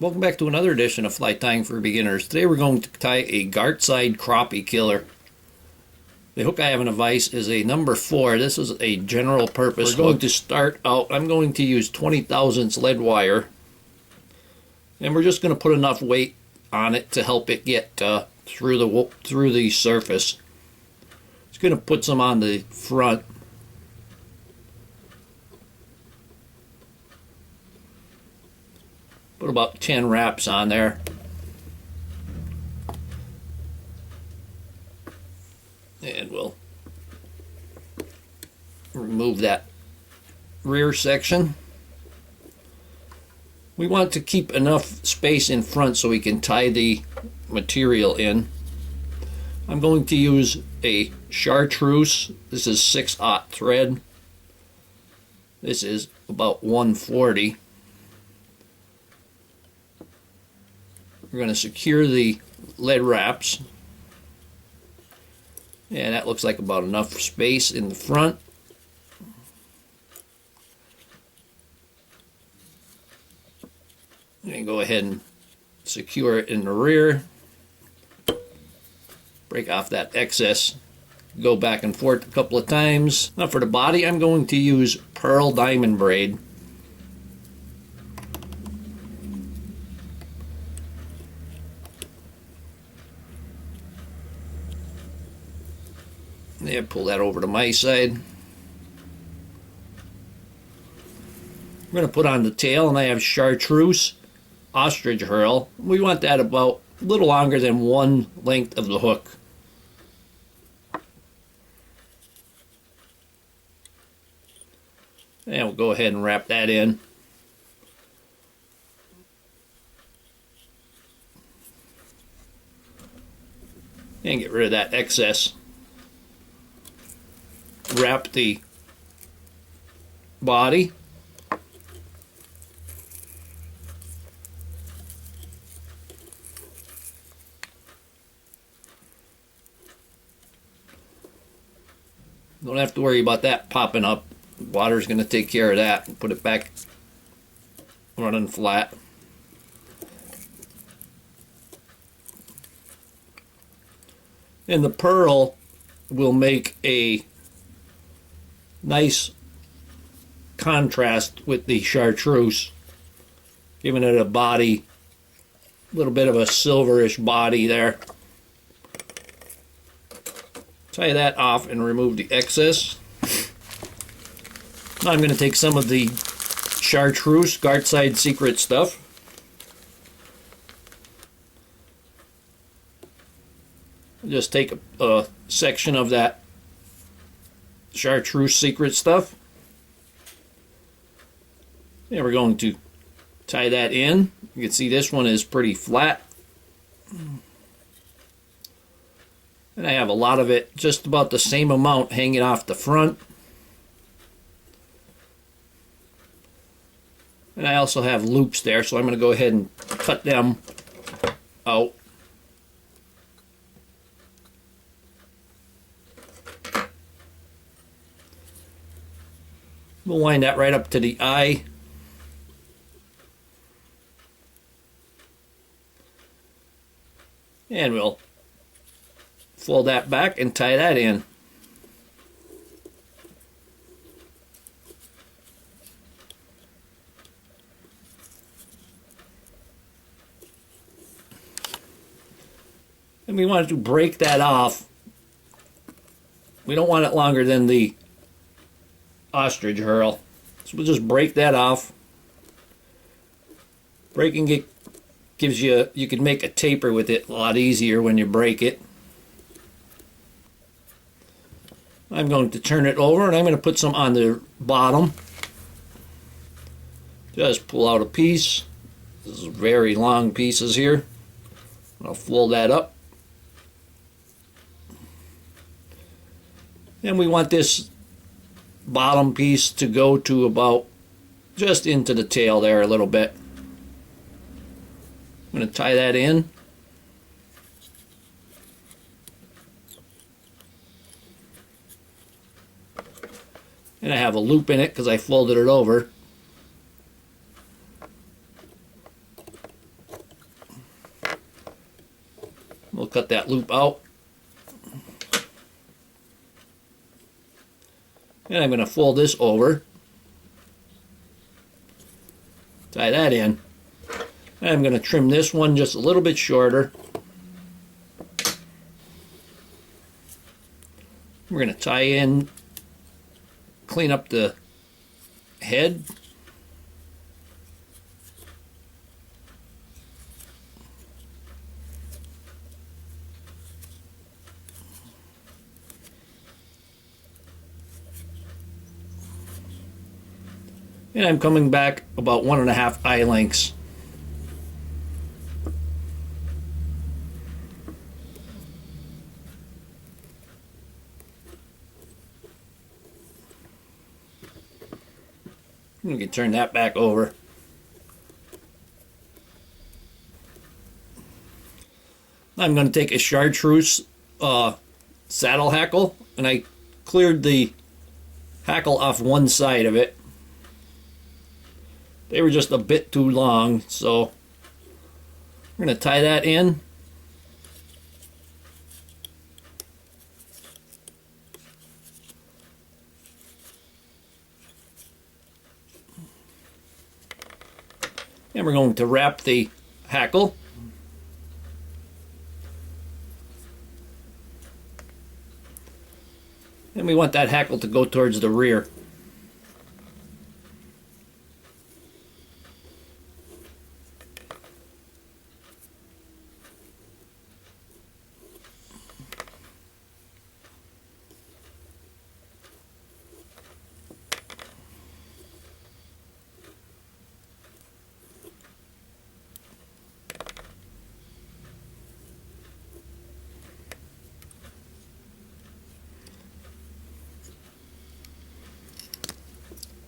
Welcome back to another edition of Fly Tying for Beginners. Today we're going to tie a Gartside Crappie killer. The hook I have in a vise is a number 4. This is a general purpose hook. We're going to start out, I'm going to use 20 thousandths lead wire. And we're just going to put enough weight on it to help it get through the surface. Just going to put some on the front. Put about 10 wraps on there. And we'll remove that rear section. We want to keep enough space in front so we can tie the material in. I'm going to use a Chartreuse. This is 6/0 thread. This is about 140. We're going to secure the lead wraps, and that looks like about enough space in the front. And go ahead and secure it in the rear. Break off that excess. Go back and forth a couple of times. Now for the body, I'm going to use Herl diamond braid. Yeah, pull that over to my side. I'm going to put on the tail, and I have Chartreuse Ostrich Herl. We want that about a little longer than one length of the hook. And we'll go ahead and wrap that in. And get rid of that excess. Wrap the body. Don't have to worry about that popping up. Water's going to take care of that and put it back running flat. And the pearl will make a nice contrast with the Chartreuse, giving it a body, a little bit of a silverish body there. Tie that off and remove the excess. Now I'm going to take some of the Chartreuse Gartside Secret stuff. Just take a section of that Chartreuse Secret stuff. And we're going to tie that in. You can see this one is pretty flat. And I have a lot of it, just about the same amount hanging off the front. And I also have loops there, so I'm going to go ahead and cut them out. We'll wind that right up to the eye. And we'll fold that back and tie that in. And we want to break that off. We don't want it longer than the Ostrich Herl. So we'll just break that off. Breaking it gives you can make a taper with it a lot easier when you break it. I'm going to turn it over, and I'm going to put some on the bottom. Just pull out a piece. This is very long pieces here. I'll fold that up. And we want this bottom piece to go to about just into the tail there a little bit. I'm going to tie that in. and I have a loop in it because I folded it over. cut that loop out. And I'm going to fold this over. Tie that in. And I'm going to trim this one just a little bit shorter. We're going to tie in, clean up the head. And I'm coming back about 1.5 eye lengths. We can turn that back over. I'm going to take a Chartreuse saddle hackle, and I cleared the hackle off one side of it. They were just a bit too long, so we're going to tie that in. And we're going to wrap the hackle. And we want that hackle to go towards the rear.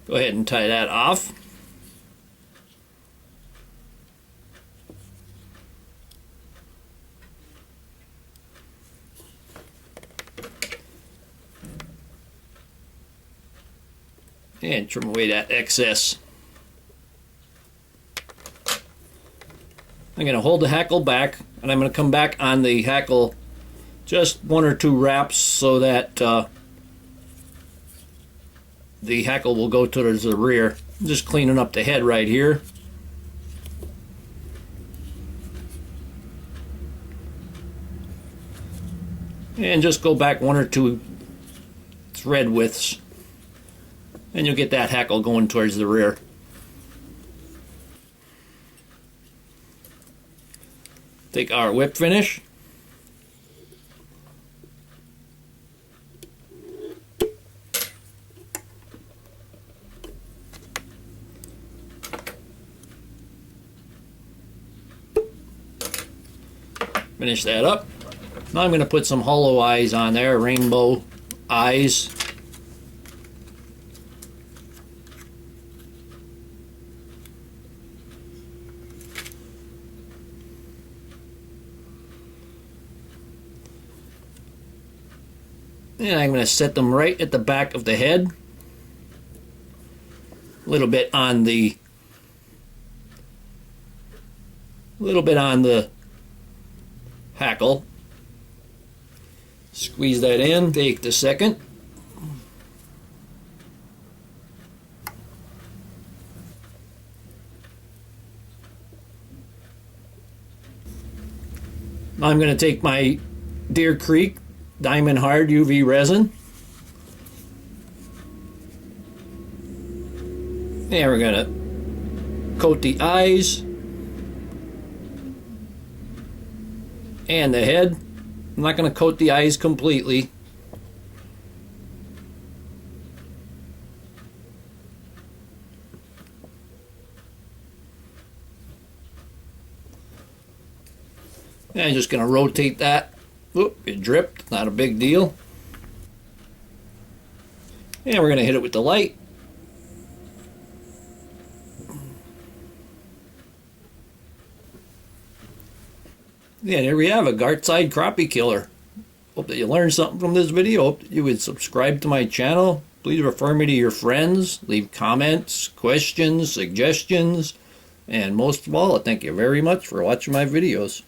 Go ahead and tie that off. And trim away that excess. I'm going to hold the hackle back, and I'm going to come back on the hackle just 1 or 2 wraps so that the hackle will go towards the rear. I'm just cleaning up the head right here. And just go back 1 or 2 thread widths, and you'll get that hackle going towards the rear. Take our whip finish. Finish that up. Now I'm going to put some hollow eyes on there, rainbow eyes. And I'm going to set them right at the back of the head. A little bit on the hackle. Squeeze that in. Take the second. Now I'm going to take my Deer Creek Diamond Hard UV resin, and we're going to coat the eyes and the head. I'm not going to coat the eyes completely. And I'm just going to rotate that. Oop, it dripped, not a big deal. And we're going to hit it with the light. Yeah, there we have a Gartside crappie killer. Hope that you learned something from this video. Hope that you would subscribe to my channel. Please refer me to your friends. Leave comments, questions, suggestions. And most of all, I thank you very much for watching my videos.